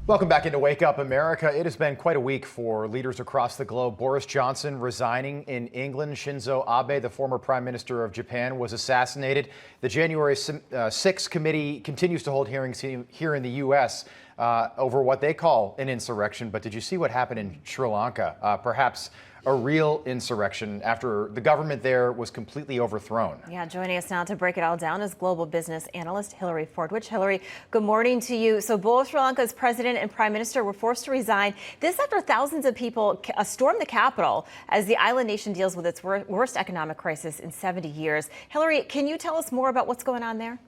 Welcome back into Wake Up America. It has been quite a week for leaders across the globe. Boris Johnson resigning in England. Shinzo Abe, the former prime minister of Japan, was assassinated. The January 6th committee continues to hold hearings here in the U.S. Over what they call an insurrection. But did you see what happened in Sri Lanka? Perhaps a real insurrection after the government there was completely overthrown. Yeah, joining us now to break it all down is global business analyst Hilary Fordwich. Hilary, good morning to you. So both Sri Lanka's president and prime minister were forced to resign. This after thousands of people stormed the capital as the island nation deals with its worst economic crisis in 70 years. Hilary, can you tell us more about what's going on there?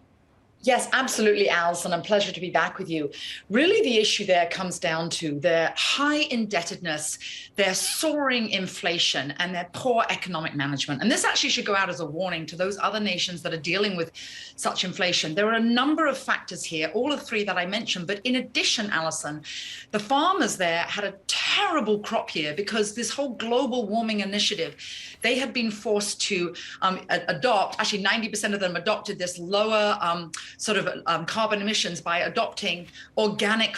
Yes, absolutely, Alison. A pleasure to be back with you. Really, the issue there comes down to their high indebtedness, their soaring inflation, and their poor economic management. And this actually should go out as a warning to those other nations that are dealing with such inflation. There are a number of factors here, all of three that I mentioned. But in addition, Alison, the farmers there had a terrible crop year because this whole global warming initiative, they had been forced to adopt, actually 90% of them adopted this lower carbon emissions by adopting organic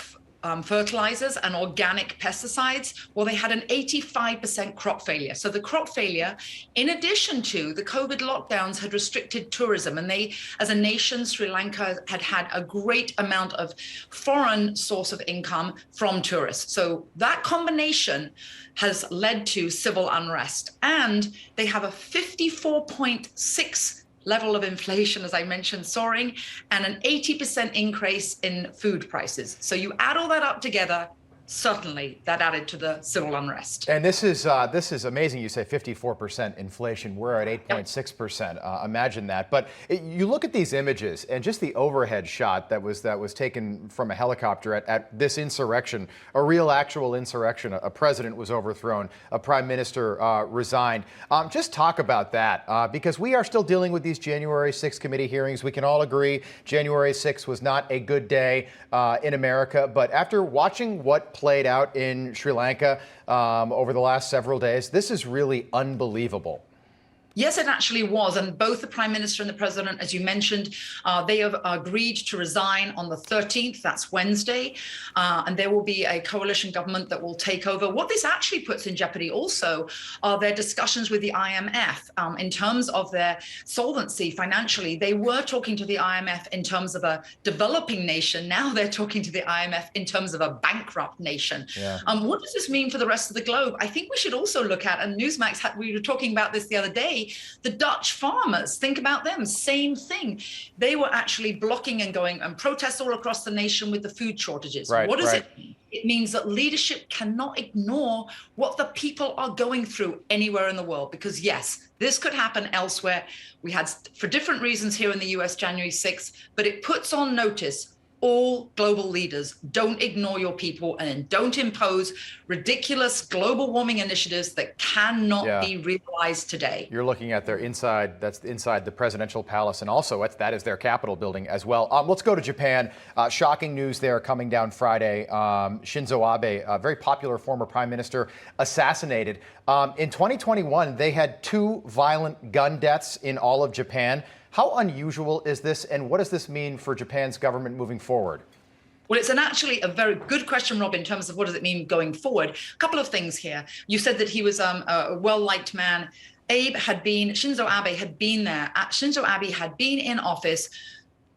fertilizers and organic pesticides. Well, they had an 85% crop failure. So the crop failure, in addition to the COVID lockdowns, had restricted tourism. And they, as a nation, Sri Lanka had a great amount of foreign source of income from tourists. So that combination has led to civil unrest. And they have a 54.6 level of inflation, as I mentioned, soaring, and an 80% increase in food prices. So you add all that up together, certainly that added to the civil unrest. And this is amazing. You say 54% inflation. We're at 8.6%. Imagine that. But you look at these images and just the overhead shot that was taken from a helicopter at this insurrection, a real actual insurrection. A president was overthrown. A prime minister resigned. Just talk about that because we are still dealing with these January 6th committee hearings. We can all agree January 6th was not a good day in America. But after watching what played out in Sri Lanka over the last several days, this is really unbelievable. Yes, it actually was. And both the prime minister and the president, as you mentioned, they have agreed to resign on the 13th. That's Wednesday. And there will be a coalition government that will take over. What this actually puts in jeopardy also are their discussions with the IMF in terms of their solvency financially. They were talking to the IMF in terms of a developing nation. Now they're talking to the IMF in terms of a bankrupt nation. Yeah. What does this mean for the rest of the globe? I think we should also look at, and NewsMax, we were talking about this the other day, the Dutch farmers. Think about them. Same thing. They were actually blocking and going and protests all across the nation with the food shortages. Right, what does it mean? It means that leadership cannot ignore what the people are going through anywhere in the world. Because yes, this could happen elsewhere. We had, for different reasons here in the US, January 6th, but it puts on notice all global leaders, don't ignore your people and don't impose ridiculous global warming initiatives that cannot be realized today. You're looking at their inside, that's inside the presidential palace, and also that is their Capitol building as well. Let's go to Japan. Shocking news there coming down Friday. Shinzo Abe, a very popular former prime minister, assassinated. In 2021, they had 2 violent gun deaths in all of Japan. How unusual is this, and what does this mean for Japan's government moving forward? Well, it's actually a very good question, Rob, in terms of what does it mean going forward. A couple of things here. You said that he was a well-liked man. Shinzo Abe had been there. Shinzo Abe had been in office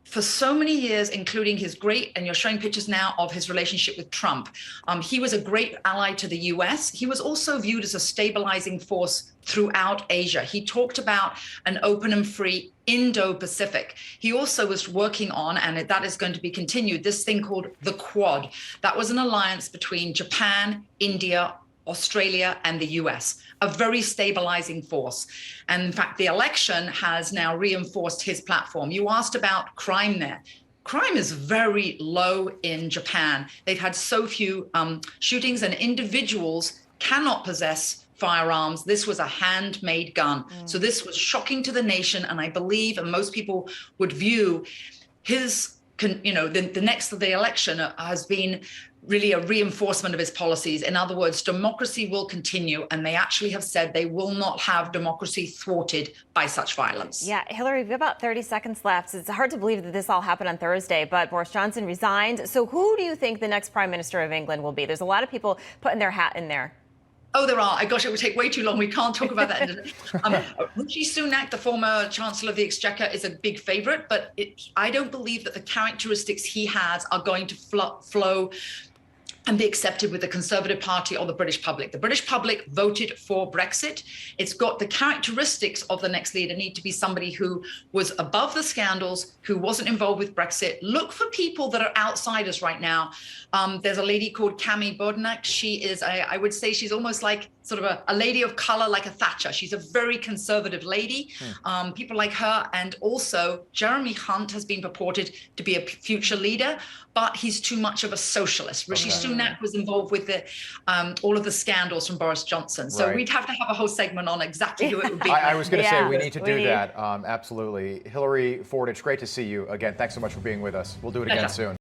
for so many years, including his great, and you're showing pictures now of his relationship with Trump. He was a great ally to the US. He was also viewed as a stabilizing force throughout Asia. He talked about an open and free Indo-Pacific. He also was working on, and that is going to be continued, this thing called the Quad. That was an alliance between Japan, India, Australia, and the US, a very stabilizing force. And in fact, the election has now reinforced his platform. You asked about crime there. Crime is very low in Japan. They've had so few shootings, and individuals cannot possess firearms. This was a handmade gun. So this was shocking to the nation. And I believe, and most people would view his, the next of the election has been really a reinforcement of his policies. In other words, democracy will continue, and they actually have said they will not have democracy thwarted by such violence. Yeah, Hillary, we have about 30 seconds left. It's hard to believe that this all happened on Thursday, but Boris Johnson resigned. So who do you think the next Prime Minister of England will be? There's a lot of people putting their hat in there. Oh, there are. Gosh, it would take way too long. We can't talk about that. Rishi Sunak, the former Chancellor of the Exchequer, is a big favorite, but I don't believe that the characteristics he has are going to flow and be accepted with the Conservative Party or the British public. The British public voted for Brexit. It's got the characteristics of the next leader need to be somebody who was above the scandals, who wasn't involved with Brexit. Look for people that are outsiders right now. There's a lady called Cami Bodnak. She is, I would say she's almost like sort of a lady of color, like a Thatcher. She's a very conservative lady. People like her. And also Jeremy Hunt has been purported to be a future leader, but he's too much of a socialist. Rishi Sunak was involved with all of the scandals from Boris Johnson. So we'd have to have a whole segment on exactly who it would be. I was going to say we need to do that. Absolutely. Hilary Fordwich, great to see you again. Thanks so much for being with us. We'll do it again soon.